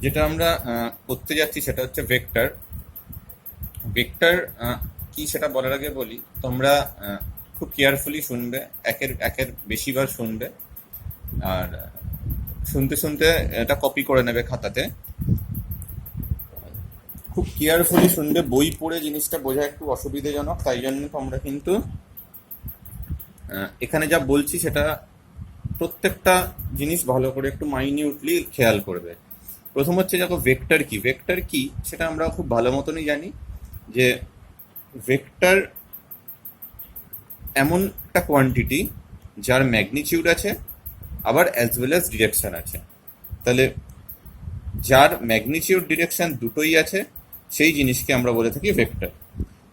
যেটা আমরা করতে যাচ্ছি সেটা হচ্ছে ভেক্টর। ভেক্টর কি সেটা বলার আগে বলি, তোমরা খুব কেয়ারফুলি শুনবে, একের একের বেশিবার শুনবে, আর শুনতে শুনতে এটা কপি করে নেবে খাতাতে। খুব কেয়ারফুলি শুনবে, বই পড়ে জিনিসটা বোঝা একটু অসুবিধাজনক, তাই জন্য তোমরা কিন্তু এখানে যা বলছি সেটা প্রত্যেকটা জিনিস ভালো করে একটু মাইনিউটলি খেয়াল করবে। প্রথম হচ্ছে দেখো, ভেক্টর কি। ভেক্টর কি সেটা আমরা খুব ভালো মতনই জানি যে ভেক্টর এমন একটা কোয়ান্টিটি যার ম্যাগনিটিউড আছে, আবার অ্যাজ ওয়েল অ্যাজ ডিরেকশন আছে। তাহলে যার ম্যাগনিটিউড ডিরেকশন দুটোই আছে সেই জিনিসকে আমরা বলে থাকি ভেক্টর।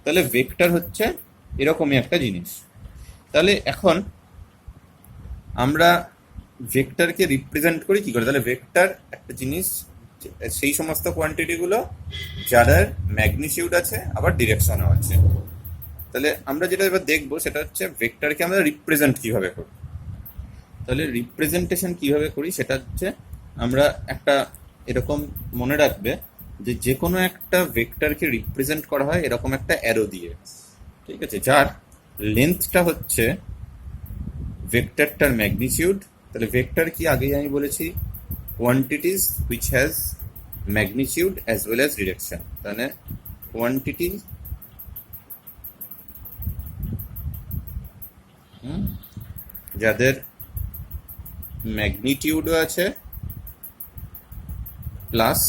তাহলে ভেক্টর হচ্ছে এরকমই একটা জিনিস। তাহলে এখন আমরা ভেক্টরকে রিপ্রেজেন্ট করি কি করে? তাহলে ভেক্টর একটা জিনিস, সেই সমস্ত কোয়ান্টিটিগুলো যার ম্যাগনিটিউড আছে আবার ডিরেকশনও আছে। তাহলে আমরা যেটা এবার দেখবো সেটা হচ্ছে ভেক্টরকে আমরা রিপ্রেজেন্ট কিভাবে করি। তাহলে রিপ্রেজেন্টেশন কিভাবে করি সেটা হচ্ছে, আমরা একটা এরকম মনে রাখবে যে যে কোনো একটা ভেক্টরকে রিপ্রেজেন্ট করা হয় এরকম একটা অ্যারো দিয়ে, ঠিক আছে, যার লেন্থটা হচ্ছে ভেক্টরটার ম্যাগনিটিউড। তাহলে ভেক্টর কি আগেই আমি বলেছি, quantities which has magnitude as well as direction. তাহলে কোয়ান্টিটি যাদের ম্যাগনিটিউডও আছে প্লাস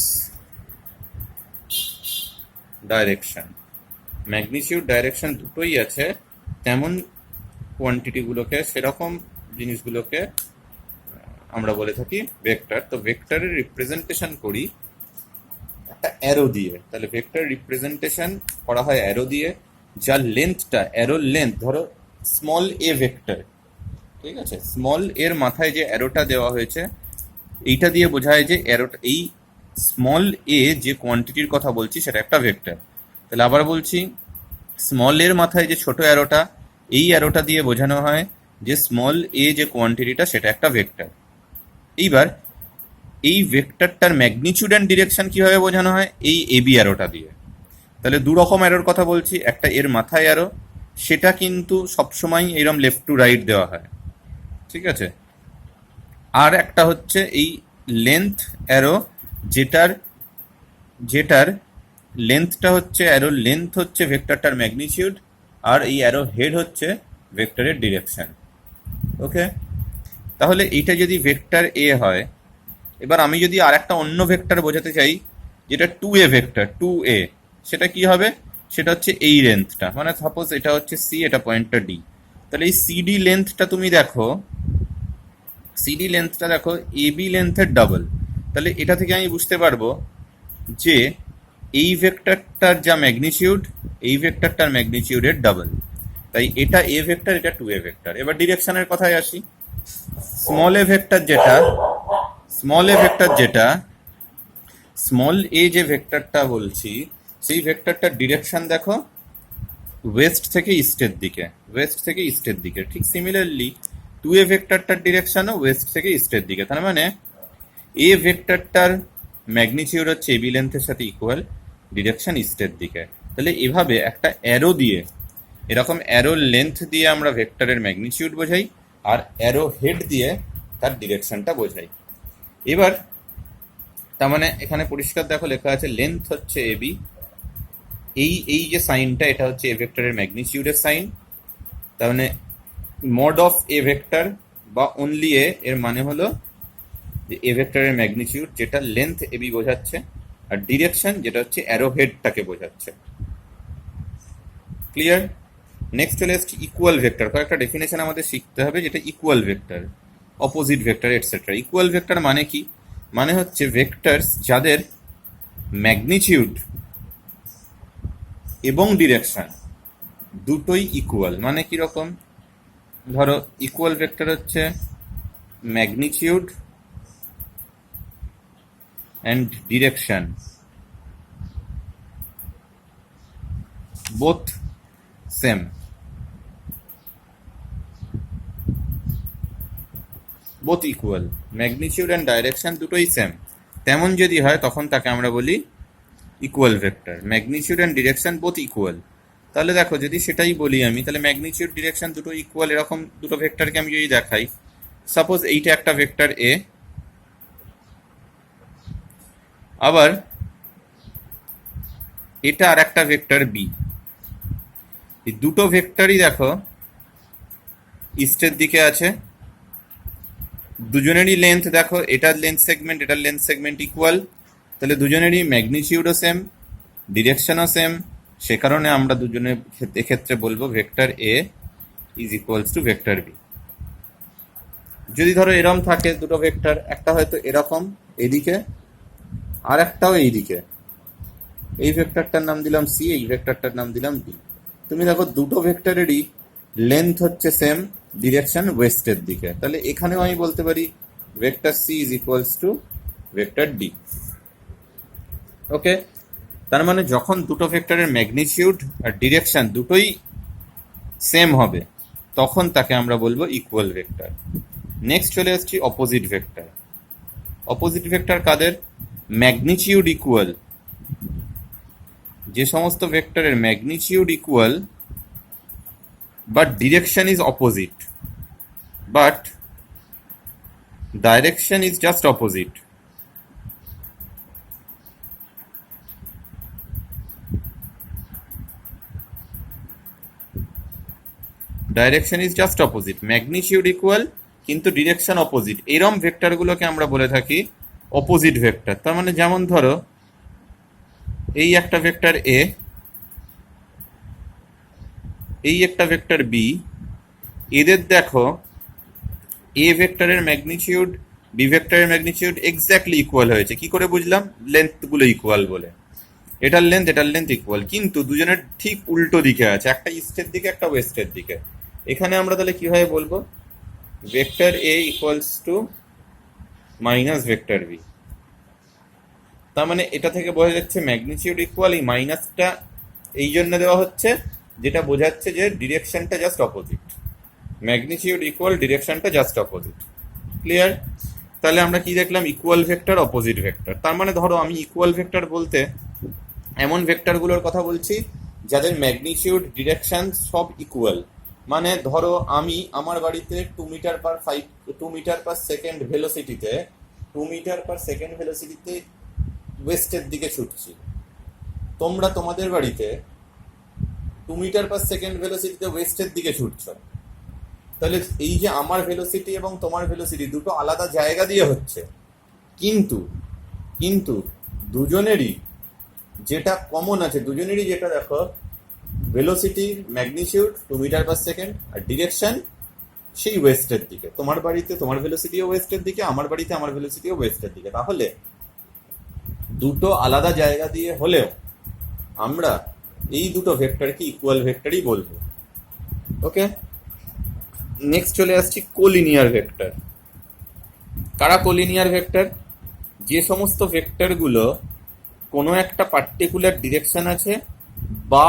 ডাইরেকশন, ম্যাগনিটিউড ডাইরেকশন দুটোই আছে, তেমন কোয়ান্টিটিগুলোকে, সেরকম জিনিসগুলোকে আমরা বলে থাকি ভেক্টর। তো ভেক্টরের রিপ্রেজেন্টেশন করি একটা অ্যারো দিয়ে। তাহলে ভেক্টর রিপ্রেজেন্টেশন করা হয় অ্যারো দিয়ে, যার লেন্থটা, অ্যারোর লেন্থ ধরো স্মল এ ভেক্টর, ঠিক আছে, স্মল এর মাথায় যে অ্যারোটা দেওয়া হয়েছে এইটা দিয়ে বোঝায় যে অ্যারোটা, এই স্মল এ যে কোয়ান্টিটির কথা বলছি সেটা একটা ভেক্টর। তাহলে আবার বলছি, স্মল এর মাথায় যে ছোট অ্যারোটা, এই অ্যারোটা দিয়ে বোঝানো হয় যে স্মল এ যে কোয়ান্টিটিটা সেটা একটা ভেক্টর। এইবার এই ভেক্টরটার ম্যাগনিটিউড অ্যান্ড ডিরেকশন কিভাবে বোঝানো হয়? এই এবি অ্যারোটা দিয়ে। তাহলে দু রকম অ্যারোর কথা বলছি, একটা এর মাথায় অ্যারো, সেটা কিন্তু সবসময় এরম লেফট টু রাইট দেওয়া হয়, ঠিক আছে। আর একটা হচ্ছে এই লেন্থ অ্যারো, যেটার যেটার লেন্থটা হচ্ছে, অ্যারোর লেন্থ হচ্ছে ভেক্টরটার ম্যাগনিটিউড, আর এই অ্যারো হেড হচ্ছে ভেক্টরের ডিরেকশন। ওকে, তাহলে এইটা যদি ভেক্টর এ হয়, এবার আমি যদি আর একটা অন্য ভেক্টর বোঝাতে চাই যেটা 2a ভেক্টর, 2a, সেটা কি হবে? সেটা হচ্ছে এই লেন্থটা, মানে সাপোজ এটা হচ্ছে সি, এটা পয়েন্টটা ডি। তাহলে এই সিডি লেন্থটা তুমি দেখো, সিডি লেন্থটা দেখো এবি লেন্থের ডাবল। তাহলে এটা থেকে আমি বুঝতে পারবো যে এই ভেক্টরটার যা ম্যাগনিটিউড, এই ভেক্টরটার ম্যাগনিটিউডের ডাবল। তাই এটা এ ভেক্টর, এটা 2a ভেক্টর। এবার ডিরেকশনের কথায় আসি। স্মল এ ভেক্টর যেটা, স্মল এ ভেক্টর যেটা, স্মল এ যে ভেক্টরটা বলছি, সেই ভেক্টরটার ডিরেকশন দেখো ওয়েস্ট থেকে ইস্টের দিকে, ওয়েস্ট থেকে ইস্টের দিকে। ঠিক সিমিলারলি 2a ভেক্টরটার ডিরেকশনও ওয়েস্ট থেকে ইস্টের দিকে। তার মানে এ ভেক্টরটার ম্যাগনিটিউড হচ্ছে এবি লেন্থের সাথে ইকুয়াল, ডিরেকশন ইস্টের দিকে। তাহলে এভাবে একটা অ্যারো দিয়ে, এরকম অ্যারো লেন্থ দিয়ে আমরা ভেক্টরের ম্যাগনিটিউড বোঝাই, আর অ্যারো হেড দিয়ে তার ডিরেকশনটা বোঝাই। এবার তার মানে এখানে পরিষ্কার দেখো লেখা আছে লেন্থ হচ্ছে এবি, এই এই যে সাইনটা এটা হচ্ছে এ ভেক্টরের ম্যাগনিটিউডের সাইন। তার মানে মড অফ এ ভেক্টর বা অনলি এ এর মানে হলো যে এ ভেক্টরের ম্যাগনিটিউড, যেটা লেন্থ এবি বোঝাচ্ছে, আর ডিরেকশন যেটা হচ্ছে অ্যারো হেডটাকে বোঝাচ্ছে। ক্লিয়ার? নেক্সট চলে এসছে ইকুয়াল ভেক্টর। কয়েকটা ডেফিনেশন আমাদের শিখতে হবে, যেটা equal vector, opposite vector etcetera. Equal vector মানে কি? মানে হচ্ছে ভেক্টরস যাদের ম্যাগনিটিউড এবং ডিরেকশন দুটোই ইকুয়াল। মানে কিরকম? ধরো ইকুয়াল ভেক্টর হচ্ছে magnitude and direction both same, both equal, magnitude and direction দুটোই সেম। তেমন যদি হয় তখন তাকে আমরা বলি equal vector. Magnitude and direction both equal. তাহলে দেখো যদি সেটাই বলি আমি, তাহলে ম্যাগনিটিউড ডিরেকশন দুটো ইকুয়াল, এরকম দুটো ভেক্টরকে আমি যদি দেখাই, সাপোজ এইটা একটা ভেক্টর এ, আবার এটা আর একটা ভেক্টর বি। এই দুটো ভেক্টরই দেখো ইস্টের দিকে আছে, দুজনেরই লেন্থ দেখো, এটার লেন্থ সেগমেন্ট এটার লেন্থ সেগমেন্ট ইকুয়াল, তাহলে দুজনেরই ম্যাগনিটিউডও সেম, ডিরেকশনও সেম। সে কারণে আমরা দুজনের এক্ষেত্রে বলবো vector A is equals to vector B. যদি ধরো এরকম থাকে দুটো ভেক্টর, একটা হয়তো এরকম এদিকে আর একটাও এইদিকে, এই ভেক্টরটার নাম দিলাম সি, এই ভেক্টরটার নাম দিলাম বি। তুমি দেখো দুটো ভেক্টরেরই লেন্থ হচ্ছে সেম, ডিরেকশন ওয়েস্টের দিকে, তাহলে এখানেও আমি বলতে পারি vector C is equals to vector D. Okay, তার মানে যখন দুটো ভেক্টরের ম্যাগনিটিউড আর ডিরেকশন দুটোই সেম হবে তখন তাকে আমরা বলবো ইকুয়াল ভেক্টর। নেক্সট চলে আসছি অপোজিট ভেক্টর। অপোজিট ভেক্টর কাদের? ম্যাগনিটিউড ইকুয়াল, যে সমস্ত ভেক্টরের magnitude equal but direction is opposite, but direction is just opposite. Direction is just opposite, magnitude equal কিন্তু ডিরেকশন অপোজিট, এরম ভেক্টরগুলোকে আমরা বলে থাকি অপোজিট ভেক্টর। তার মানে যেমন ধরো এই একটা ভেক্টর এ, এই একটা ভেক্টর বি, এদের দেখো এ ভেক্টরের ম্যাগনিটিউড বি ভেক্টরের ম্যাগনিটিউড এক্স্যাক্টলি ইকুয়াল হয়েছে। কি করে বুঝলাম? লেন্থগুলো ইকুয়াল বলে, এটার লেন্থ ইকুয়াল, কিন্তু দুজনের ঠিক উল্টো দিকে আছে, একটা ইস্টের দিকে একটা ওয়েস্টের দিকে। এখানে আমরা তাহলে কিভাবে বলবো? Vector A equals to minus vector B. তার মানে এটা থেকে বোঝা যাচ্ছে ম্যাগনিটিউড ইকুয়াল, এই মাইনাসটা এই জন্য দেওয়া হচ্ছে যেটা বোঝাচ্ছে যে ডিরেকশনটা জাস্ট অপোজিট। ম্যাগনিটিউড ইকুয়াল, ডিরেকশনটা জাস্ট অপোজিট। ক্লিয়ার? তাহলে আমরা কি দেখলাম? Equal vector, opposite vector. তার মানে ধরো আমি ইকুয়াল ভেক্টর বলতে এমন ভেক্টরগুলোর কথা বলছি যাদের ম্যাগনিটিউড ডিরেকশন সব ইকুয়াল। মানে ধরো আমি আমার বাড়িতে 2 মিটার পার সেকেন্ড ভেলোসিটিতে 2 মিটার পার সেকেন্ড ভেলোসিটিতে ওয়েস্টের দিকে ছুটছি, তোমরা তোমাদের বাড়িতে 2 মিটার পার সেকেন্ড ভেলোসিটিতে ওয়েস্টের দিকে ছুটছো। তাহলে এই যে আমার ভেলোসিটি এবং তোমার ভেলোসিটি দুটো আলাদা জায়গা দিয়ে হচ্ছে, কিন্তু কিন্তু দুজনেরই যেটা কমন আছে, দুজনেরই যেটা দেখো velocity magnitude 2 metre per second আর ডিরেকশন সেই ওয়েস্টের দিকে। তোমার বাড়িতে তোমার ভেলোসিটিও ওয়েস্টের দিকে, আমার বাড়িতে আমার ভেলোসিটিও ওয়েস্টের দিকে। তাহলে দুটো আলাদা জায়গা দিয়ে হলেও আমরা এই দুটো ভেক্টরকে ইকুয়াল ভেক্টরই বলবো। ওকে, নেক্সট চলে আসছি কোলিনিয়ার ভেক্টর। কারা কোলিনিয়ার ভেক্টর? যে সমস্ত ভেক্টরগুলো কোনো একটা পার্টিকুলার ডিরেকশন আছে বা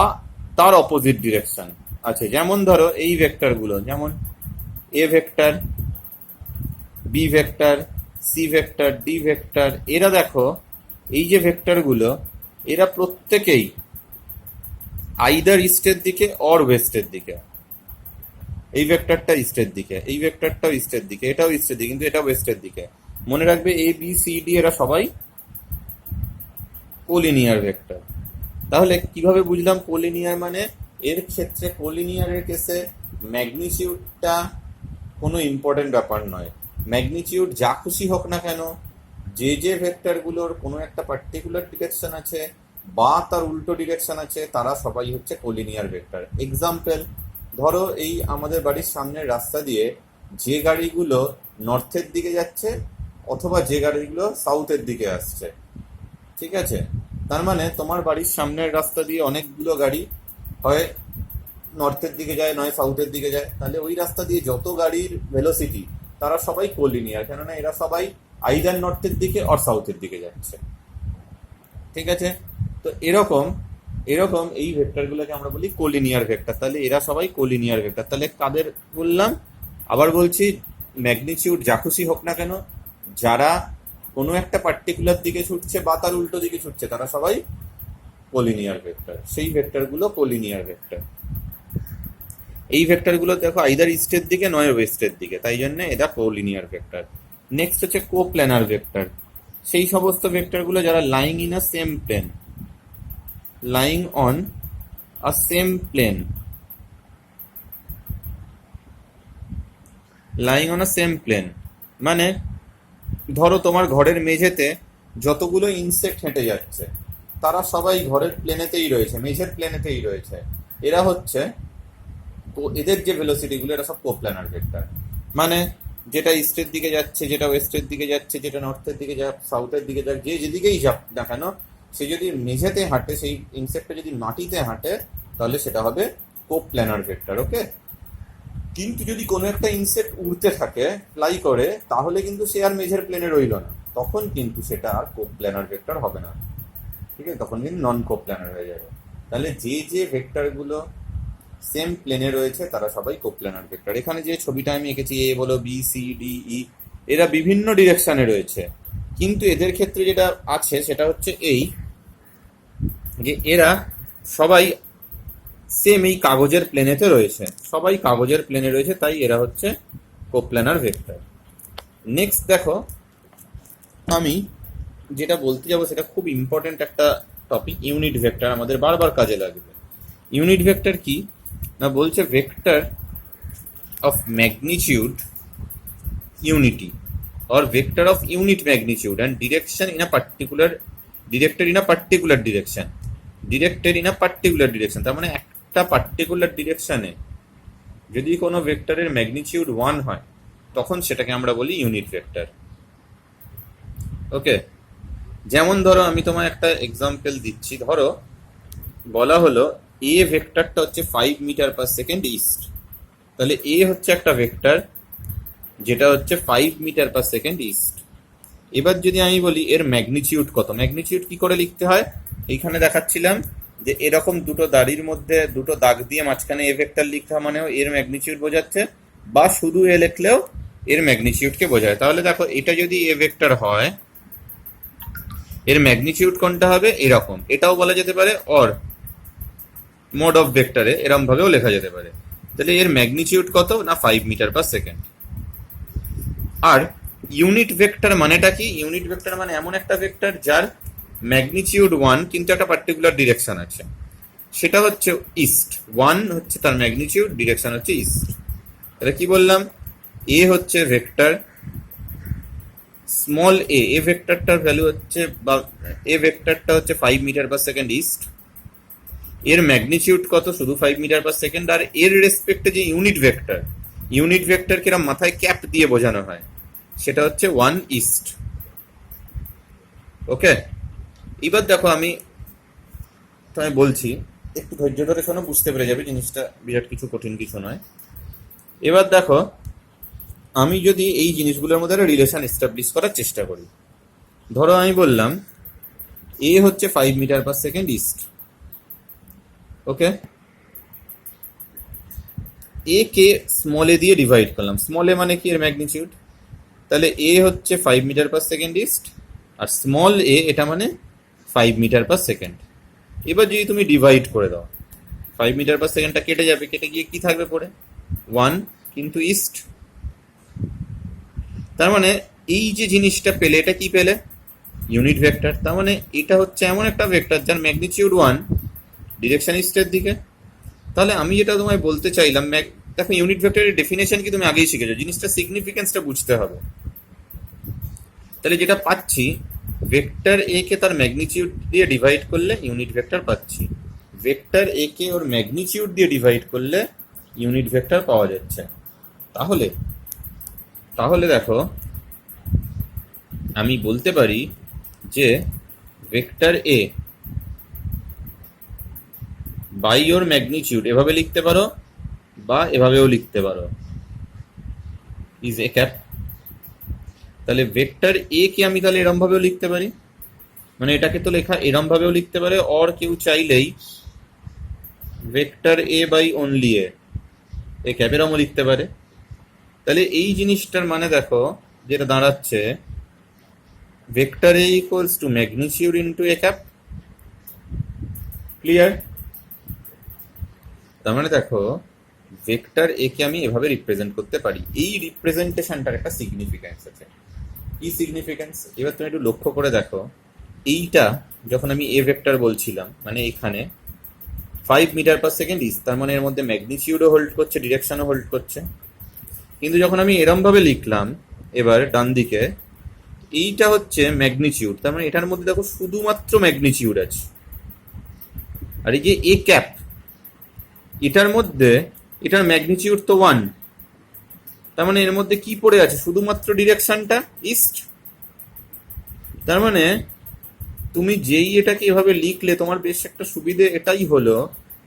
তার অপোজিট ডিরেকশন আছে। যেমন ধরো এই ভেক্টরগুলো, যেমন A vector, B vector, C vector, D vector, এরা দেখো এই যে ভেক্টরগুলো, এরা প্রত্যেকেই আইদার ইস্টের দিকে অর ওয়েস্টের দিকে। এই ভেক্টরটা ইস্টের দিকে, এই ভেক্টরটাও ইস্টের দিকে, এটাও ইস্টের দিকে, কিন্তু এটা ওয়েস্টের দিকে। মনে রাখবে এ বি সি ডি এরা সবাই কোলিনিয়ার ভেক্টর। তাহলে কিভাবে বুঝলাম কোলিনিয়ার? মানে এর ক্ষেত্রে কোলিনিয়ারের কেসে ম্যাগনিটিউডটা কোনো ইম্পর্টেন্ট ব্যাপার নয়। ম্যাগনিটিউড যা খুশি হোক না কেন, যে ভেক্টরগুলোর কোনো একটা পার্টিকুলার ডিরেকশন আছে বা তার উল্টো ডিরেকশন আছে, তারা সবাই হচ্ছে কোলিনিয়ার ভেক্টর। এক্সাম্পল ধরো এই আমাদের বাড়ির সামনের রাস্তা দিয়ে যে গাড়িগুলো নর্থের দিকে যাচ্ছে অথবা যে গাড়িগুলো সাউথের দিকে আসছে, ঠিক আছে? তার মানে তোমার বাড়ির সামনের রাস্তা দিয়ে অনেকগুলো গাড়ি হয় নর্থের দিকে যায়, নয় সাউথের দিকে যায়। তাহলে ওই রাস্তা দিয়ে যত গাড়ির ভেলোসিটি তারা সবাই কোলিনিয়ার, কেননা এরা সবাই আইদার নর্থের দিকে অর সাউথের দিকে যাচ্ছে, ঠিক আছে? তো এরকম এরকম এই ভেক্টরগুলোকে আমরা বলি কোলিনিয়ার ভেক্টর। তাহলে এরা সবাই কোলিনিয়ার ভেক্টর। তাহলে কাদের বললাম? আবার বলছি, ম্যাগনিটিউড যা খুশি হোক না কেন, যারা কোনো একটা পার্টিকুলার দিকে ছুটছে বা তার উল্টো দিকে ছুটছে, তারা সবাই কোলিনিয়ার ভেক্টর। সেই ভেক্টরগুলো কোলিনিয়ার ভেক্টর। এই ভেক্টরগুলো দেখো আইদার ইস্টের দিকে নয় ওয়েস্টের দিকে, তাই জন্য এটা কোলিনিয়ার ভেক্টর। নেক্সট হচ্ছে কোপ্ল্যানার ভেক্টর। সেই সমস্ত ভেক্টরগুলো যারা lying in a same plane, lying on a same plane, lying on a same plane মানে ধরো তোমার ঘরের মেঝেতে যতগুলো ইনসেক্ট হেঁটে যাচ্ছে তারা সবাই ঘরের প্লেনেতেই রয়েছে, মেঝের প্লেনেতেই রয়েছে। এরা হচ্ছে, তো এদের যে ভেলোসিটিগুলো এরা সব কোপ্ল্যানার ভেক্টর। মানে যেটা ইস্টের দিকে যাচ্ছে, যেটা ওয়েস্টের দিকে যাচ্ছে, যেটা নর্থের দিকে যাক, সাউথের দিকে যাক, যে যেদিকেই যাক না কেন, সে যদি মেঝেতে হাঁটে, সেই ইনসেক্টটা যদি মাটিতে হাঁটে, তাহলে সেটা হবে কোপ্ল্যানার ভেক্টর। ওকে। কিন্তু যদি কোনো একটা ইনসেক্ট উড়তে থাকে, ফ্লাই করে, তাহলে কিন্তু সে আর মেঝের প্লেনে রইল না, তখন কিন্তু সেটা আর কোপ্ল্যানার ভেক্টর হবে না। ঠিক আছে, তখন কিন্তু নন কোপ্ল্যানার হয়ে যাবে। তাহলে যে যে ভেক্টরগুলো সেম প্লেনে রয়েছে তারা সবাই কোপ্ল্যানার ভেক্টর। এখানে যে ছবিটা আমি এঁকেছি, এ বলো, বি, সি, ডি, ই, এরা বিভিন্ন ডিরেকশনে রয়েছে, কিন্তু এদের ক্ষেত্রে যেটা আছে সেটা হচ্ছে এই যে এরা সবাই সেম এই কাগজের প্লেনেতে রয়েছে, সবাই কাগজের প্লেনে রয়েছে, তাই এরা হচ্ছে কোপ্ল্যানার ভেক্টর। নেক্সট দেখো, আমি যেটা বলতে যাবো সেটা খুব ইম্পর্টেন্ট একটা টপিক, ইউনিট ভেক্টর, আমাদের বারবার কাজে লাগবে। ইউনিট ভেক্টর কি না, বলছে vector of magnitude unity or vector of unit magnitude and direction in a particular, directed in a particular direction, directed in a particular direction, তার মানে একটা পার্টিকুলার ডিরেকশনে যদি কোনো ভেক্টরের ম্যাগনিটিউড 1 হয় তখন সেটাকে আমরা বলি ইউনিট ভেক্টর। ওকে। যেমন ধরো আমি তোমায় একটা এক্সাম্পল দিচ্ছি, ধরো বলা হলো এ ভেক্টরটা হচ্ছে 5 মিটার পার সেকেন্ড ইস্ট, তাহলে এ হচ্ছে একটা ভেক্টর যেটা হচ্ছে 5 মিটার পার সেকেন্ড ইস্ট। এবার যদি আমি বলি এর ম্যাগনিটিউড কত, ম্যাগনিটিউড কি করে লিখতে হয়, এইখানে দেখাচ্ছিলাম যে এরকম দুটো দাড়ির মধ্যে দুটো দাগ দিয়ে মাঝখানে এ ভেক্টর লিখতে হয়, মানে এর ম্যাগনিটিউড বোঝাচ্ছে, বা শুধু এ লিখলেও এর ম্যাগনিটিউডকে বোঝায়। তাহলে দেখো এটা যদি এ ভেক্টর হয়, এর ম্যাগনিটিউড কোনটা হবে, এরকম। এটাও বলা যেতে পারে অর মোড অফ ভেক্টরে এরকম ভাবেও লেখা যেতে পারে। তাহলে এর ম্যাগনিটিউড কত না 5 মিটার পার সেকেন্ড। আর ইউনিট ভেক্টর মানেটা কি, ইউনিট ভেক্টর মানে এমন একটা ভেক্টর যার ম্যাগনিটিউড 1 কিন্তু একটা পার্টিকুলার ডিরেকশন আছে, সেটা হচ্ছে ইস্ট। 1 হচ্ছে তার ম্যাগনিটিউড, ডিরেকশন হচ্ছে ইস্ট। তাহলে কি বললাম, এ হচ্ছে ভেক্টর স্মল এ, এ ভেক্টরটার ভ্যালু হচ্ছে, বা এ ভেক্টরটা হচ্ছে 5 মিটার পার সেকেন্ড ইস্ট, এর ম্যাগনিটিউড কত, শুধু 5 মিটার পার সেকেন্ড, আর এর রেসপেক্টে যে ইউনিট ভেক্টর, ইউনিট ভেক্টর কিরম মাথায় ক্যাপ দিয়ে বোঝানো হয়, সেটা হচ্ছে 1 ইস্ট। ওকে। এবার দেখো আমি তোমায় বলছি, একটু ধৈর্য ধরে শোনো, বুঝতে পেরে যাবে জিনিসটা বিরাট কিছু কঠিন কিছু নয়। এবার দেখো আমি যদি এই জিনিসগুলোর মধ্যে একটা রিলেশন এস্টাবলিশ করার চেষ্টা করি, ধরো আমি বললাম এ হচ্ছে 5 মিটার পার সেকেন্ড ইস্ট। ওকে। এ কে স্মল এ দিয়ে ডিভাইড করলাম, স্মল এ মানে কি, এর ম্যাগনিটিউড। তাহলে এ হচ্ছে 5 মিটার পার সেকেন্ড ইস্ট, আর স্মল এ এটা মানে 5 মিটার পার সেকেন্ড। এবার যদি তুমি ডিভাইড করে দাও, 5 মিটার পার সেকেন্ডটা কেটে যাবে, কেটে গিয়ে কি থাকবে পড়ে, 1, কিন্তু ইস্ট। তার মানে এই যে জিনিসটা পেলে, এটা কি পেলে, ইউনিট ভেক্টর। তার মানে এটা হচ্ছে এমন একটা ভেক্টর যার ম্যাগনিটিউড 1, ডিরেকশন ইস্টের দিকে। তাহলে আমি যেটা তোমায় বলতে চাইলাম, দেখো ইউনিট ভেক্টরের ডেফিনেশন কি তুমি আগেই শিখেছো, জিনিসটা সিগনিফিকেন্সটা বুঝতে হবে। তাহলে যেটা পাচ্ছি, ভেক্টর এ কে তার ম্যাগনিটিউড দিয়ে ডিভাইড করলে ইউনিট ভেক্টর পাচ্ছি, ভেক্টর এ কে ওর ম্যাগনিটিউড দিয়ে ডিভাইড করলে ইউনিট ভেক্টর পাওয়া যাচ্ছে। তাহলে তাহলে দেখো আমি বলতে পারি যে ভেক্টর এ বাই ওর ম্যাগনিটিউড এভাবে লিখতে পারো, বা এভাবেও লিখতে পারো, ইজ এ ক্যাপ। তাহলে ভেক্টর এ কে আমি তাহলে এরম ভাবেও লিখতে পারি, মানে এটাকে তো লেখা এরম ভাবেও লিখতে পারে, অর কেউ চাইলেই vector A by only A cap এরমও লিখতে পারে। তাহলে এই জিনিসটার মানে দেখো যেটা দাঁড়াচ্ছে, vector A equals to magnitude into A cap. Clear? তার মানে দেখো ভেক্টর এ কে আমি এভাবে রিপ্রেজেন্ট করতে পারি। এই রিপ্রেজেন্টেশনটার একটা সিগনিফিক্যান্স আছে। কি সিগনিফিক্যান্স? এবার তুমি একটু লক্ষ্য করে দেখো, এইটা যখন আমি এ ভেক্টর বলছিলাম, মানে এখানে 5 মিটার পার সেকেন্ড ইস, তার মানে এর মধ্যে ম্যাগনিটিউডও হোল্ড করছে, ডিরেকশনও হোল্ড করছে। কিন্তু যখন আমি এরম ভাবে লিখলাম এবার ডান দিকে, এইটা হচ্ছে ম্যাগনিটিউড, তার মানে এটার মধ্যে দেখো শুধুমাত্র ম্যাগনিটিউড আছে। আর এই যে এ ক্যাপ, এটার মধ্যে এটার ম্যাগনিটিউড তো 1, তার মানে এর মধ্যে কি পড়ে আছে? শুধুমাত্র ডিরেকশনটা ইস্ট। তার মানে তুমি যেই এটাকে এভাবে লিখলে তোমার বেশ একটা সুবিধে এটাই হলো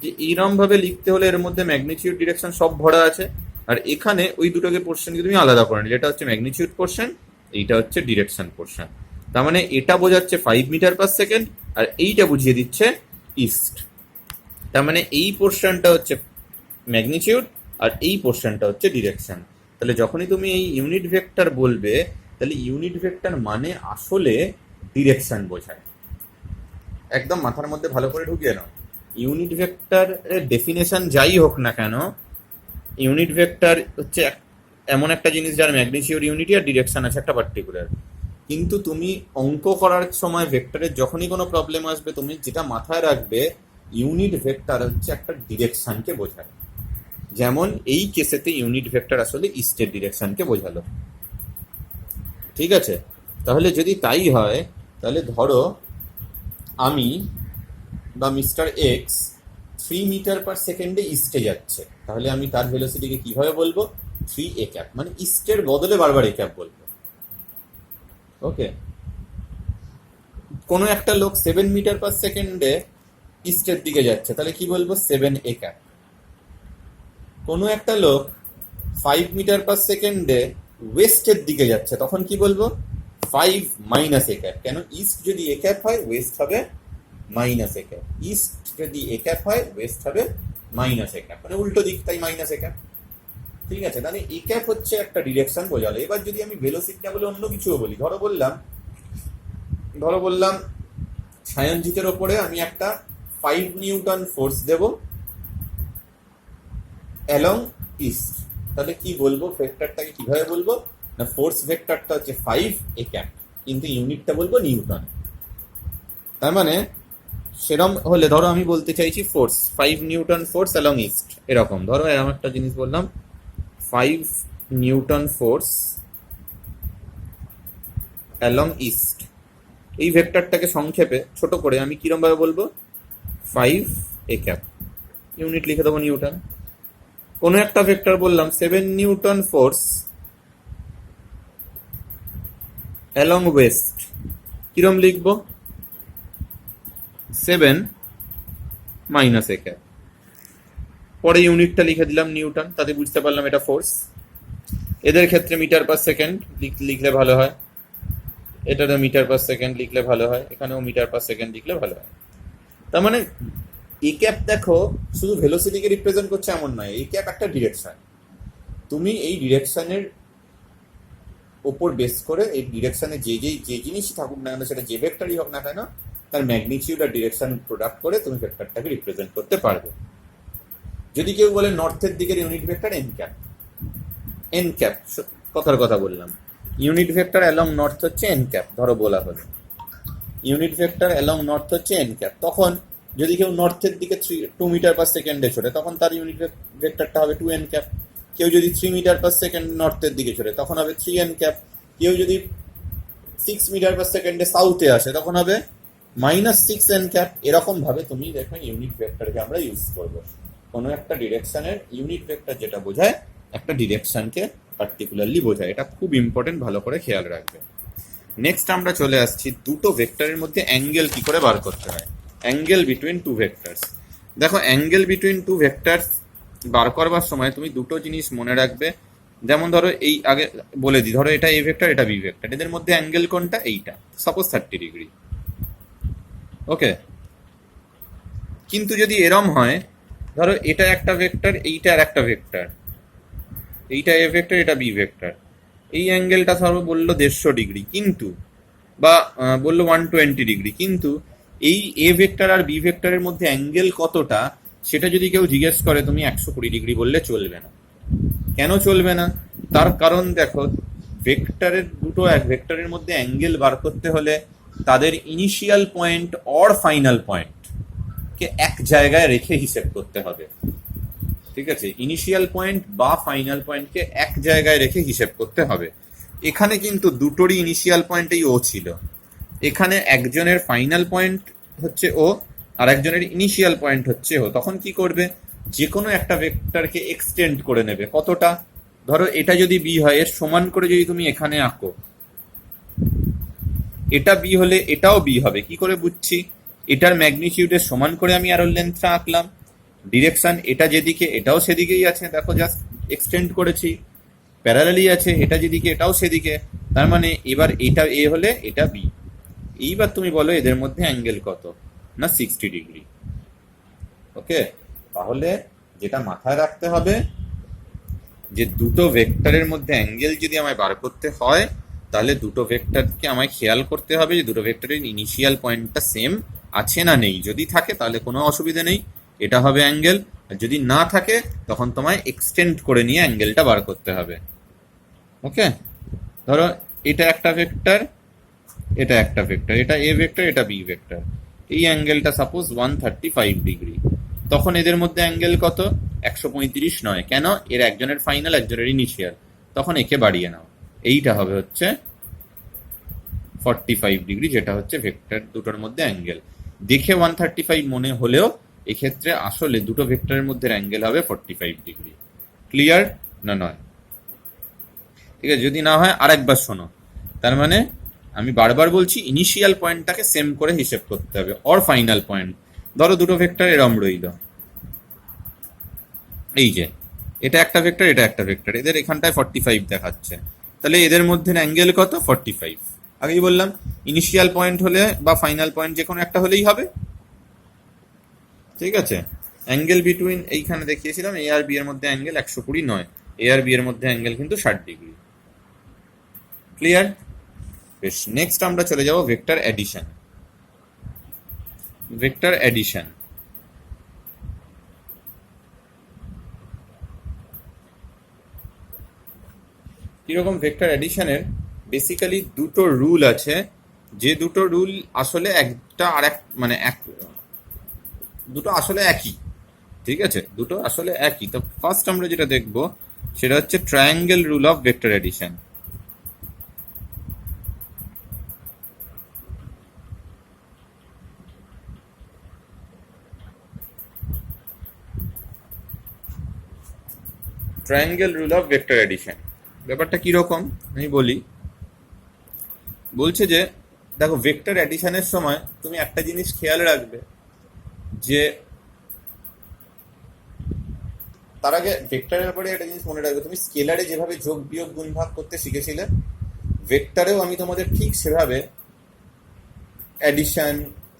যে এইরকম ভাবে লিখতে হলে এর মধ্যে ম্যাগনিটিউড ডিরেকশন সব ভরা আছে, আর এখানে ওই দুটোকে পোর্শনকে তুমি আলাদা করে নিলে, এটা হচ্ছে ম্যাগনিটিউড পোর্শন, এইটা হচ্ছে ডিরেকশন পোর্শন। তার মানে এটা বোঝাচ্ছে 5 মিটার পার সেকেন্ড, আর এইটা বুঝিয়ে দিচ্ছে ইস্ট। তার মানে এই পোর্শনটা হচ্ছে ম্যাগনিটিউড আর এই পোর্শনটা হচ্ছে ডিরেকশন। তাহলে যখনই তুমি এই ইউনিট ভেক্টর বলবে, তাহলে ইউনিট ভেক্টর মানে আসলে ডিরেকশন বোঝায়। একদম মাথার মধ্যে ভালো করে ঢুকিয়ে নাও। ইউনিট ভেক্টর ডেফিনেশন যাই হোক না কেন, ইউনিট ভেক্টর হচ্ছে এমন একটা জিনিস যার ম্যাগনিটিউড ইউনিটি আর ডিরেকশন আছে একটা পার্টিকুলার। কিন্তু তুমি অঙ্ক করার সময় ভেক্টরের যখনই কোনো প্রবলেম আসবে, তুমি যেটা মাথায় রাখবে, ইউনিট ভেক্টর হচ্ছে একটা ডিরেকশনকে বোঝায়। যেমন এই কেসেতে ইউনিট ভেক্টর আসলে ইস্টের ডিরেকশনকে বোঝালো। ঠিক আছে? তাহলে যদি তাই হয়, তাহলে ধরো আমি বা মিস্টার এক্স 3 মিটার পার সেকেন্ডে ইস্টে যাচ্ছে, তাহলে আমি তার ভেলোসিটিকে কিভাবে বলবো? 3 এ ক্যাপ, মানে ইস্টের বদলে বারবার এ ক্যাপ বলবো। ওকে? কোনো একটা লোক 7 মিটার পার সেকেন্ডে ইস্টের দিকে যাচ্ছে, তাহলে কি বলবো? 7 এ ক্যাপ। কোনো একটা লোক 5 মিটার পার সেকেন্ডে ওয়েস্টের দিকে যাচ্ছে, তখন কি বলবো? 5 মাইনাস এ ক্যাপ। কেন? ইস্ট যদি এ ক্যাপ হয়, ওয়েস্ট হবে মাইনাস এ ক্যাপ। ইস্ট যদি এ ক্যাপ হয়, ওয়েস্ট হবে মাইনাস এ ক্যাপ, মানে উল্টো দিক, তাই মাইনাস এ ক্যাপ। ঠিক আছে? তাহলে এ ক্যাপ হচ্ছে একটা ডিরেকশন বোঝালো। এবার যদি আমি ভেলোসিটি না বলে অন্য কিছুও বলি, ধরো বললাম ছায়াঞ্জিতের ওপরে আমি একটা 5 নিউটন ফোর্স দেব অ্যালং ইস্ট, তাহলে কি বলবো? ভেক্টরটাকে কিভাবে বলবো? না, ফোর্স ভেক্টরটা হচ্ছে 5 এ ক্যাপ, কিন্তু ইউনিটটা বলবো নিউটন। তার মানে সেরম হলে ধরো আমি বলতে চাইছি force 5 Newton force along east, এরকম ধরো এরকম একটা জিনিস বললাম, 5 নিউটন ফোর্স অ্যালং ইস্ট। এই ভেক্টরটাকে সংক্ষেপে ছোট করে আমি কিরম ভাবে বলবো? 5 এ ক্যাপ, ইউনিট লিখে দেবো নিউটন। কোনো একটা ভেক্টর বললাম 7 নিউটন ফোর্স অ্যালং ওয়েস্ট, কিরম লিখবো? 7 মাইনাস এ ক্যাপ, পরে ইউনিটটা লিখে দিলাম নিউটন, তাতে বুঝতে পারলাম এটা ফোর্স। এদের ক্ষেত্রে মিটার পার সেকেন্ড লিখলে ভালো হয়, এটাতে মিটার পার সেকেন্ড লিখলে ভালো হয়, এখানেও মিটার পার সেকেন্ড লিখলে ভালো হয়। তার মানে এ ক্যাপ দেখো শুধু ভেলোসিটিকে রিপ্রেজেন্ট করছে এমন নয়, এ ক্যাপ একটা ডিরেকশন। তুমি এই ডিরেকশনের ওপর বেস করে, এই ডিরেকশনে যে জিনিসই থাকুক না কেন, সেটা যে ভেক্টরই হোক না কেন, তার ম্যাগনিটিউড আর ডিরেকশন প্রোডাক্ট করে তুমি ভেক্টরটাকে রিপ্রেজেন্ট করতে পারবে। যদি কেউ বলে নর্থের দিকের ইউনিট ভেক্টর এন ক্যাপ, কথার কথা বললাম, ইউনিট ভেক্টর অ্যালং নর্থ হচ্ছে এন ক্যাপ, ধরো বলা হলো ইউনিট ভেক্টর অ্যালং নর্থ হচ্ছে এন ক্যাপ, তখন যদি কেউ নর্থের দিকে 2 মিটার পার সেকেন্ডে ছোটে, তখন তার ইউনিট ভেক্টরটা হবে 2 এন ক্যাপ। কেউ যদি 3 মিটার পার সেকেন্ড নর্থের দিকে ছোটে, তখন হবে 3 এন ক্যাপ। কেউ যদি 6 মিটার পার সেকেন্ডে সাউথে আসে, তখন হবে -6 এন ক্যাপ। এরকম ভাবে তুমি দেখো ইউনিট ভেক্টরকে আমরা ইউজ করবো। কোনো একটা ডিরেকশনের ইউনিট ভেক্টর যেটা বোঝায়, একটা ডিরেকশনকে পার্টিকুলারলি বোঝায়। এটা খুব ইম্পর্টেন্ট, ভালো করে খেয়াল রাখবে। নেক্সট আমরা চলে আসছি দুটো ভেক্টরের মধ্যে অ্যাঙ্গেল কি করে বার করতে হয়। Angle between two vectors. দেখো অ্যাঙ্গেল বিটুইন টু ভেক্টরস বার করবার সময় তুমি দুটো জিনিস মনে রাখবে। যেমন ধরো এই আগে বলে দিই, ধরো এটা এ ভেক্টর, এটা বি ভেক্টর, এদের মধ্যে অ্যাঙ্গেল কোনটা? এইটা, সাপোজ 30 ডিগ্রি। ওকে? কিন্তু যদি এরম হয়, ধরো এটা একটা ভেক্টর, এইটা আর একটা ভেক্টর, এইটা এ ভেক্টর, এটা বি ভেক্টর, এই অ্যাঙ্গেলটা ধরো বললো 150 ডিগ্রি, কিন্তু বা বললো 120 ডিগ্রি, কিন্তু এই এ ভেক্টর আর বি ভেক্টরের মধ্যে অ্যাঙ্গেল কতটা সেটা যদি কেউ জিজ্ঞেস করে, তুমি 120 ডিগ্রি বললে চলবে না। কেন চলবে না? তার কারণ দেখো, এক ভেক্টরের মধ্যে অ্যাঙ্গেল বার করতে হলে তাদের initial point or final point কে এক জায়গায় রেখে হিসেব করতে হবে। ঠিক আছে, ইনিশিয়াল পয়েন্ট বা ফাইনাল পয়েন্টকে এক জায়গায় রেখে হিসেব করতে হবে। এখানে কিন্তু দুটোরই ইনিশিয়াল পয়েন্টেই ও ছিল। এখানে একজনের ফাইনাল পয়েন্ট হচ্ছে ও, আর একজনের ইনিশিয়াল পয়েন্ট হচ্ছে ও। তখন কি করবে, যে কোনো একটা ভেক্টরকে এক্সটেন্ড করে নেবে। কতটা? ধরো এটা যদি বি হয়, এর সমান করে যদি তুমি এখানে আঁকো, এটা বি হলে এটাও বি হবে। কি করে বুঝছি? এটার ম্যাগনিটিউডের সমান করে আমি আরো লেন্থটা আঁকলাম। ডিরেকশন এটা যেদিকে এটাও সেদিকেই আছে, দেখো জাস্ট এক্সটেন্ড করেছি। প্যারালালি আছে, এটা যেদিকে এটাও সেদিকে। তার মানে এবার এটা এ হলে এটা বি। এইবার তুমি বলো এদের মধ্যে অ্যাঙ্গেল কত? না 60 ডিগ্রি। ওকে, তাহলে যেটা মাথায় রাখতে হবে, যে দুটো ভেক্টরের মধ্যে অ্যাঙ্গেল যদি আমায় বার করতে হয়, তাহলে দুটো ভেক্টরকে আমায় খেয়াল করতে হবে যে দুটো ভেক্টরের ইনিশিয়াল পয়েন্টটা সেম আছে না নেই। যদি থাকে তাহলে কোনো অসুবিধা নেই, এটা হবে অ্যাঙ্গেল। আর যদি না থাকে তখন তোমায় এক্সটেন্ড করে নিয়ে অ্যাঙ্গেলটা বার করতে হবে। ওকে, ধরো এটা একটা ভেক্টর, এটা একটা ভেক্টর, এটা এ ভেক্টর, এটা বি ভেক্টর। এই অ্যাঙ্গেলটা সাপোজ 135 ডিগ্রি। তখন এদের মধ্যে অ্যাঙ্গেল কত? 135 নয়। কেন? এর একজনের ফাইনাল, একজনের ইনিশিয়াল। তখন একে বাড়িয়ে নাও, এইটা হবে হচ্ছে 45 ডিগ্রি, যেটা হচ্ছে ভেক্টর দুটোর মধ্যে অ্যাঙ্গেল। দেখে 135 মনে হলেও এক্ষেত্রে আসলে দুটো ভেক্টরের মধ্যে অ্যাঙ্গেল হবে 45 ডিগ্রি। ক্লিয়ার না নয়? ঠিক আছে, যদি না হয় আরেকবার শোনো। তার মানে আমি বারবার বলছি, ইনিশিয়াল পয়েন্টটাকে সেম করে হিসেব করতে হবে, অর ফাইনাল পয়েন্ট। ধরো দুটো ভেক্টর এরম রইল, এই যে এটা একটা ভেক্টর, এটা একটা ভেক্টর, এদের এখানটায় 45 দেখাচ্ছে। তাহলে এদের মধ্যে অ্যাঙ্গেল কত? 45। আগেই বললাম ইনিশিয়াল পয়েন্ট হলে বা ফাইনাল পয়েন্ট যে কোনো একটা হলেই হবে। ঠিক আছে, অ্যাঙ্গেল বিটুইন, এইখানে দেখিয়েছিলাম এ আর বি এর মধ্যে অ্যাঙ্গেল 120 নয়, এ আর বি এর মধ্যে অ্যাঙ্গেল কিন্তু 60 ডিগ্রি। ক্লিয়ার? বেশ, নেক্সট আমরা চলে যাব ভেক্টর অ্যাডিশন। ভেক্টর অ্যাডিশন কিরকম? ভেক্টর অ্যাডিশনের বেসিক্যালি দুটো রুল আছে, যে দুটো রুল আসলে একটা আর এক মানে এক, দুটো আসলে একই। ঠিক আছে, দুটো আসলে একই। তো ফার্স্ট আমরা যেটা দেখব সেটা হচ্ছে triangle rule of vector addition. Triangle rule of vector addition ব্যাপারটা কিরকম আমি বলি। বলছে যে দেখো, ভেক্টর অ্যাডিশনের সময় তুমি একটা জিনিস খেয়াল রাখবে, যে তার আগে ভেক্টরের ব্যাপারে একটা জিনিস মনে রাখবে, তুমি স্কেলারে যেভাবে যোগ বিয়োগ গুণ ভাগ করতে শিখেছিলে, ভেক্টরেও আমি তোমাদের ঠিক সেভাবে অ্যাডিশন,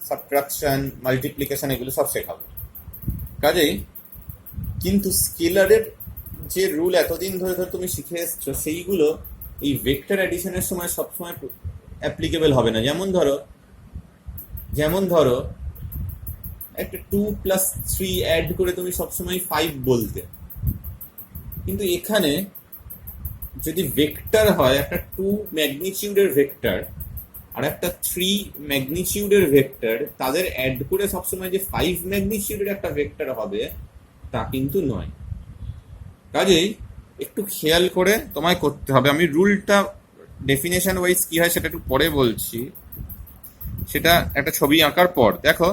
সাবট্রাকশন, মাল্টিপ্লিকেশন এগুলো সব শেখাবো। কাজেই কিন্তু স্কেলারের যে রুল এতদিন ধরে ধরে তুমি শিখে এসছো, সেইগুলো এই ভেক্টর অ্যাডিশনের সময় সবসময় অ্যাপ্লিকেবল হবে না। যেমন ধরো একটা 2+3 অ্যাড করে তুমি সবসময় 5 বলতে, কিন্তু এখানে যদি ভেক্টর হয়, একটা 2 ম্যাগনিটিউডের ভেক্টর আর একটা 3 ম্যাগনিটিউডের ভেক্টর, তাদের অ্যাড করে সবসময় যে 5 ম্যাগনিটিউডের একটা ভেক্টর হবে তা কিন্তু নয়। কাজেই একটু খেয়াল করে তোমায় করতে হবে। আমি রুলটা ডেফিনেশন ওয়াইজ কি হয় সেটা একটু পরে বলছি, সেটা একটা ছবি আঁকার পর। দেখো,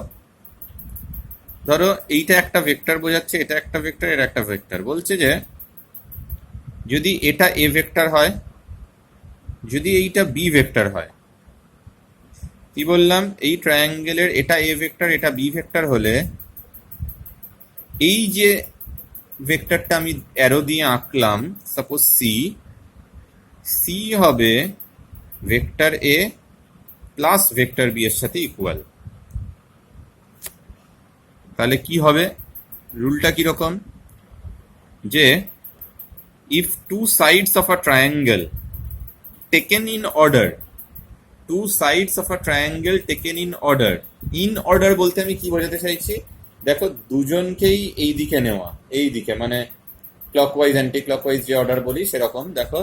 ধরো এইটা একটা ভেক্টর বোঝাচ্ছে, এটা একটা ভেক্টর, এটা একটা ভেক্টর। বলছে যে যদি এটা এ ভেক্টর হয়, যদি এইটা বি ভেক্টর হয়, কি বললাম, এই ট্রায়াঙ্গেলের এটা এ ভেক্টর, এটা বি ভেক্টর হলে এই যে ভেক্টরটা আমি অ্যারো দিয়ে আঁকলাম, সাপোজ সি হবে vector A plus vector B এর সাথে ইকুয়াল। তাহলে কি হবে? রুলটা কিরকম, যে if two sides of a triangle taken in order two sides of a triangle taken in order. In order বলতে আমি কি বোঝাতে চাইছি, দেখো দুজনকেই এই দিকে নেওয়া, এই দিকে মানে ক্লকওয়াইজ অ্যান্টি ক্লকওয়াইজ যে অর্ডার বলি সেরকম। দেখো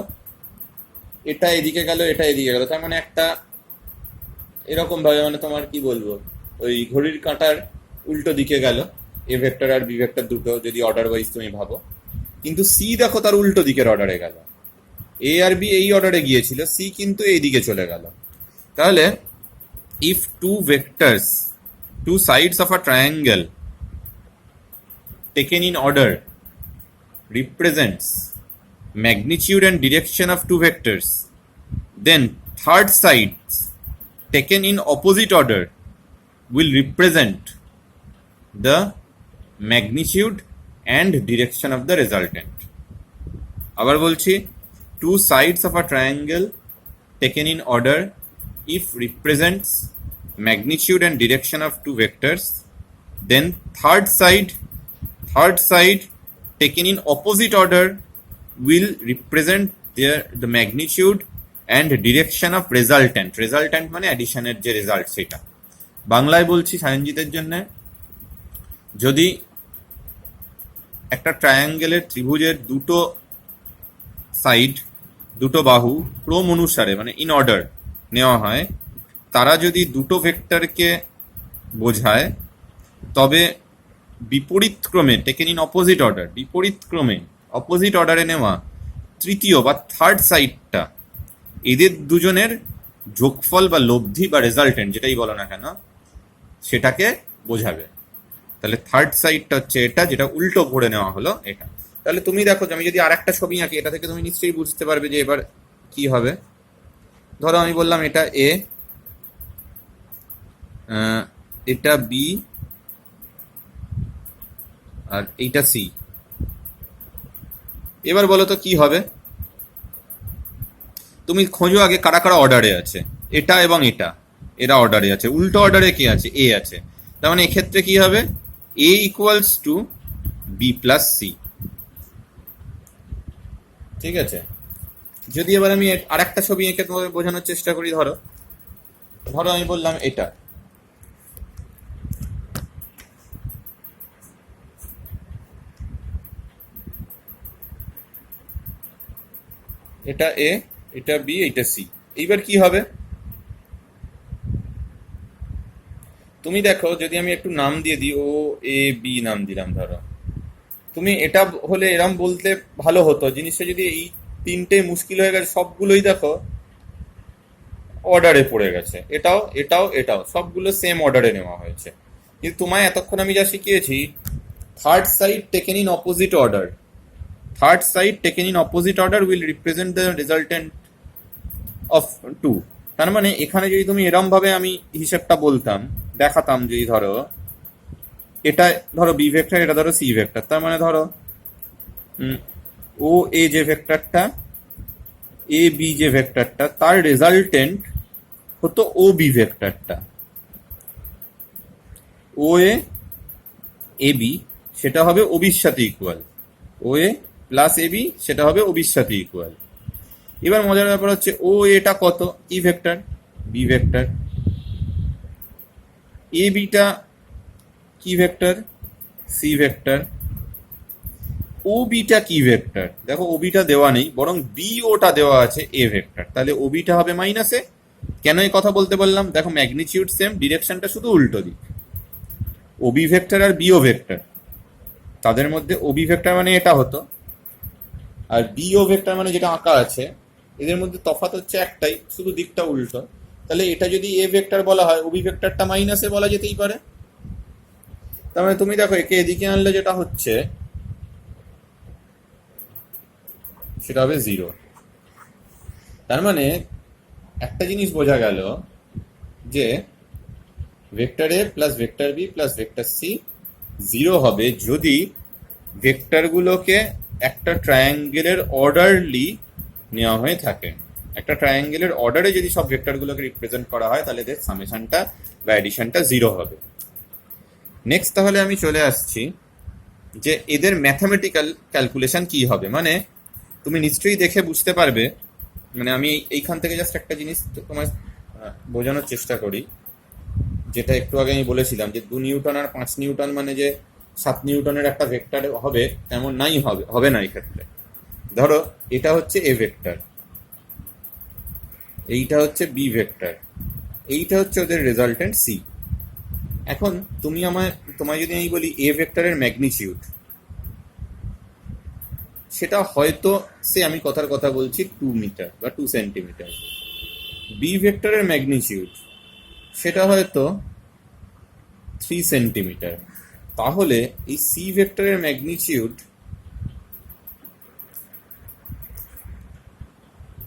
এটা এদিকে গেল, এটা এদিকে গেল, তার মানে একটা এরকম ভাবে, মানে তোমার কি বলবো, ওই ঘড়ির কাঁটার উল্টো দিকে গেল এ ভেক্টর আর বি ভেক্টর দুটো, যদি অর্ডার ওয়াইজ তুমি ভাবো। কিন্তু সি দেখো তার উল্টো দিকের অর্ডারে গেল, এ আর বি এই অর্ডারে গিয়েছিল, সি কিন্তু এই দিকে চলে গেল। তাহলে if two vectors, two sides of a triangle taken in order represents magnitude and direction of two vectors, then third sides taken in opposite order will represent the magnitude and direction of the resultant. আবার বলছি, two sides of a triangle taken in order if represents magnitude and direction of two vectors, then third side taken in opposite order will represent the magnitude and direction of resultant. Resultant মানে অ্যাডিশনের যে result সেটা। বাংলায় বলছি সায়নজিতের জন্য, যদি একটা ট্রায়াঙ্গেলের ত্রিভুজের দুটো সাইড, দুটো বাহু ক্রম অনুসারে মানে ইন অর্ডার নেওয়া হয়, তারা যদি দুটো ভেক্টরকে বোঝায়, তবে বিপরীত ক্রমে টেকেন ইন অপোজিট অর্ডার, বিপরীত ক্রমে অপোজিট অর্ডারে নেওয়া তৃতীয় বা থার্ড সাইডটা এদের দুজনের যোগফল বা লব্ধি বা রেজাল্টেন্ট যেটাই বলো না কেন সেটাকে বোঝাবে। তাহলে থার্ড সাইডটা হচ্ছে এটা, যেটা উল্টো ভরে নেওয়া হলো এটা। তাহলে তুমি দেখো যে আমি যদি আর একটা ছবি আঁকি, এটা থেকে তুমি নিশ্চয়ই বুঝতে পারবে যে এবার কি হবে। ধরো আমি বললাম এটা এ, এটা বি, আর এইটা সি। এবার বলো তো কি হবে, তুমি খোঁজো আগে কারা কারা অর্ডারে আছে। এটা এবং এটা এরা অর্ডারে আছে, উল্টো অর্ডারে কি আছে, এ আছে। তার মানে এক্ষেত্রে কি হবে, A equals to B plus C. ঠিক আছে, যদি এবার আমি আর একটা ছবি এঁকে তোমাকে বোঝানোর চেষ্টা করি, ধরো আমি বললাম এটা, এটা এ, এটা বি, এটা সি। এইবার কি হবে, তুমি দেখো যদি আমি একটু নাম দিয়ে দিই, ও এ বি নাম দিলাম, ধরো তুমি এটা হলে এরম বলতে ভালো হতো জিনিসটা, যদি এই তিনটে মুশকিল হয়ে গেছে, সবগুলোই দেখো অর্ডারে পড়ে গেছে, এটাও এটাও এটাও সবগুলো সেম অর্ডারে নেওয়া হয়েছে। কিন্তু তোমায় এতক্ষণ আমি যা শিখিয়েছি, third side taken in opposite order, third side taken in opposite order will represent the resultant of two. তার মানে এখানে যদি তুমি এরম ভাবে আমি হিসেবটা বলতাম, দেখাতাম, যদি ধরো এটা ধরো বি ভেক্টর, এটা ধরো সি ভেক্টর, তার মানে ধরো ও এ যে ভেক্টরটা, এ বি যে ভেক্টরটা, তার রেজাল্টেন্ট হতো ও বি ভেক্টরটা। ও এ বি সেটা হবে ও বির সাথে equal, O A plus A B সেটা হবে ও বির সাথে ইকুয়াল। এবার মজার ব্যাপার হচ্ছে ও এটা কত, কি ভেক্টর, বি ভেক্টর। এ বিটা কি ভেক্টর, সি ভেক্টর। ও বিটা কি ভেক্টর, দেখো ও বিটা দেওয়া নেই, বরং বি ওটা দেওয়া আছে এ ভেক্টর। তাহলে ও বিটা হবে মাইনাস এ। কেন এই কথা বলতে বললাম, দেখো ম্যাগনিটিউড সেম, ডিরেকশনটা শুধু উল্টো দিক। ও বি ভেক্টর আর বিও ভেক্টর, তাদের মধ্যে ও বি ভেক্টর মানে এটা হতো, আর বিও ভেক্টর মানে যেটা আঁকা আছে, এদের মধ্যে তফাৎ হচ্ছে একটাই, শুধু দিকটা উল্টো। তাহলে এটা যদি এ ভেক্টর বলা হয়, ও বি ভেক্টরটা মাইনাসে বলা যেতেই পারে। তার মানে তুমি দেখো একে এদিকে আনলে যেটা হচ্ছে সেটা হবে 0। তার মানে একটা জিনিস বোঝা গেল যে vector A plus vector B plus vector C 0 হবে যদি ভেক্টরগুলোকে একটা ট্রায়াঙ্গেলের অর্ডারলি নেওয়া হয়ে থাকে। একটা ট্রায়াঙ্গেলের অর্ডারে যদি সব ভেক্টরগুলোকে রিপ্রেজেন্ট করা হয়, তাহলে এদের সামেশনটা বা অ্যাডিশনটা 0 হবে। নেক্সট তাহলে আমি চলে আসছি যে এদের ম্যাথামেটিক্যাল ক্যালকুলেশন কি হবে। মানে তুমি নিশ্চয়ই দেখে বুঝতে পারবে, মানে আমি এইখান থেকে জাস্ট একটা জিনিস তোমার বোঝানোর চেষ্টা করি, যেটা একটু আগে আমি বলেছিলাম যে 2 নিউটন আর 5 নিউটন মানে যে 7 নিউটনের একটা ভেক্টর হবে তেমন নাই, হবে না এই ক্ষেত্রে। ধরো এটা হচ্ছে এ ভেক্টর, এইটা হচ্ছে বি ভেক্টর, এইটা হচ্ছে ওদের রেজাল্টেন্ট সি। এখন তোমায় যদি আমি বলি এ ভেক্টরের ম্যাগনিটিউড, সেটা হয়তো আমি কথার কথা বলছি 2 মিটার বা 2 সেন্টিমিটার। বি ভেক্টরের ম্যাগনিটিউড সেটা হয়তো 3 সেন্টিমিটার। তাহলে এই সি ভেক্টরের ম্যাগনিটিউড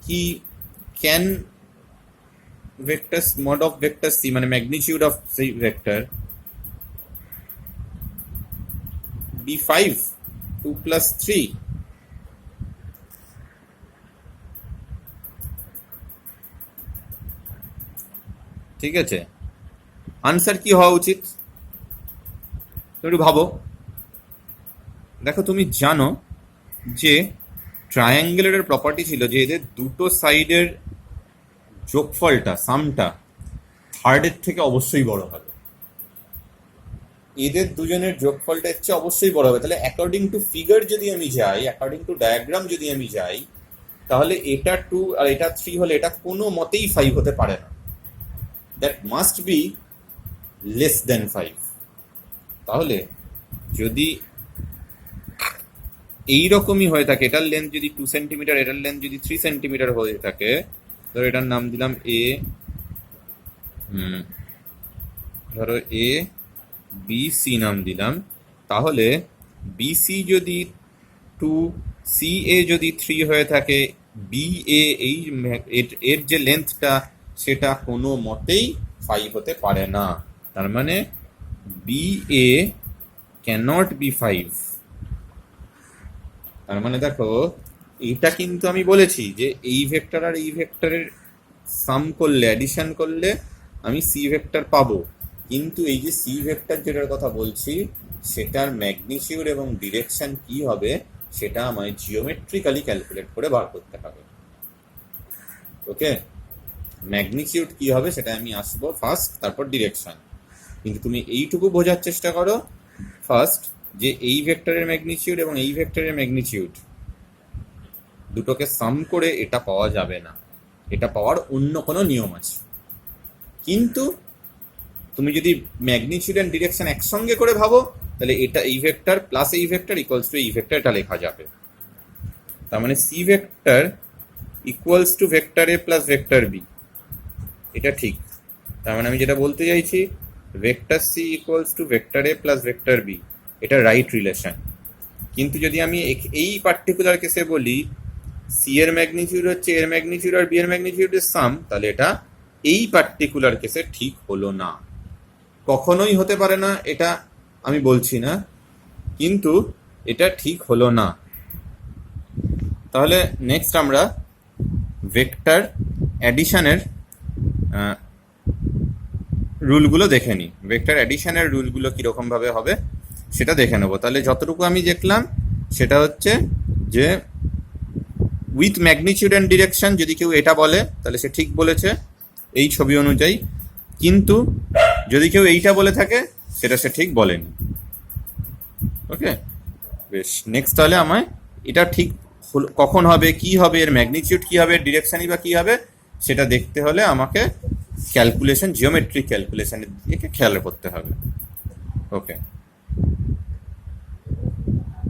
কি can vector mod of vector C মানে magnitude of C vector B 5, 2 + 3? ঠিক আছে, আনসার কি হওয়া উচিত তুমি একটু ভাবো। দেখো তুমি জানো যে ট্রায়াঙ্গেলের প্রপার্টি ছিল যে এদের দুটো সাইডের যোগফলটা সামটা থার্ডের থেকে অবশ্যই বড় হবে। এদের দুজনের যোগফলটা হচ্ছে অবশ্যই বড় হবে। তাহলে অ্যাকর্ডিং টু ফিগার যদি আমি যাই, অ্যাকর্ডিং টু ডায়াগ্রাম যদি আমি যাই, তাহলে এটা 2 আর এটা 3 হলে এটা কোনো মতেই 5 হতে পারে না। That must be less than 5। তাহলে যদি এইরকমই হয়ে থাকে, এটার লেন্থ যদি 2 সেন্টিমিটার, এটার লেন্থ যদি 3 সেন্টিমিটার হয়ে থাকে, ধরো এটার নাম দিলাম এ, ধরো এ বি সি নাম দিলাম। তাহলে বিসি যদি 2, সি এ যদি 3 হয়ে থাকে, বি এ এর যে লেন্থটা সেটা কোনো মতেই 5 হতে পারে না। তার মানে বি এ ক্যানট বি 5। তার মানে দেখো এইটা কিন্তু আমি বলেছি যে এই ভেক্টর আর এই ভেক্টরের সাম করলে, অ্যাডিশন করলে আমি সি ভেক্টর পাবো। কিন্তু এই যে সি ভেক্টর যেটার কথা বলছি সেটার ম্যাগনিটিউড এবং ডিরেকশন কি হবে সেটা আমায় জিওমেট্রিক্যালি ক্যালকুলেট করে বার করতে হবে। ওকে, ম্যাগনিটিউড কি হবে সেটা আমি আসবো ফার্স্ট, তারপর ডিরেকশন। কিন্তু তুমি এইটুকু বোঝার চেষ্টা করো ফার্স্ট যে এই ভেক্টরের ম্যাগনিটিউড এবং এই ভেক্টরের ম্যাগনিটিউড দুটোকে সাম করে এটা পাওয়া যাবে না, এটা পাওয়ার অন্য কোনো নিয়ম আছে। কিন্তু তুমি যদি ম্যাগনিটিউড এন্ড ডিরেকশন একসঙ্গে করে ভাবো তাহলে এটা এই ভেক্টর প্লাস এই ভেক্টর ইকুয়ালস টু এই ভেক্টর, এটা লেখা যাবে। তার মানে C vector equals to vector A plus vector B, এটা ঠিক। তার মানে আমি যেটা বলতে চাইছি vector C equals to vector A plus vector B, এটা রাইট রিলেশন। কিন্তু যদি আমি এই পার্টিকুলার কেসে বলি সি এর ম্যাগনিটিউড হচ্ছে এর ম্যাগনিটিউড আর বি এর ম্যাগনিটিউডের সাম, তাহলে এটা এই পার্টিকুলার কেসে ঠিক হলো না। কখনোই হতে পারে না এটা আমি বলছি না, কিন্তু এটা ঠিক হলো না। তাহলে নেক্সট আমরা ভেক্টর অ্যাডিশনের রুলগুলো দেখে নিই। ভেক্টর অ্যাডিশনের রুলগুলো কীরকম ভাবে হবে সেটা দেখে নেবো। তাহলে যতটুকু আমি দেখলাম সেটা হচ্ছে যে উইথ ম্যাগনিটিউড অ্যান্ড ডিরেকশন যদি কেউ এটা বলে তাহলে সে ঠিক বলেছে এই ছবি অনুযায়ী, কিন্তু যদি কেউ এইটা বলে থাকে সেটা সে ঠিক বলেনি। ওকে, বেশ। নেক্সট তাহলে আমায় এটা ঠিক কখন হবে, কি হবে, এর ম্যাগনিটিউড কি হবে, ডিরেকশনই বা কি হবে সেটা দেখতে হলে আমাকে ক্যালকুলেশন, জিওমেট্রিক ক্যালকুলেশনের দিকে খেয়াল করতে হবে। ওকে।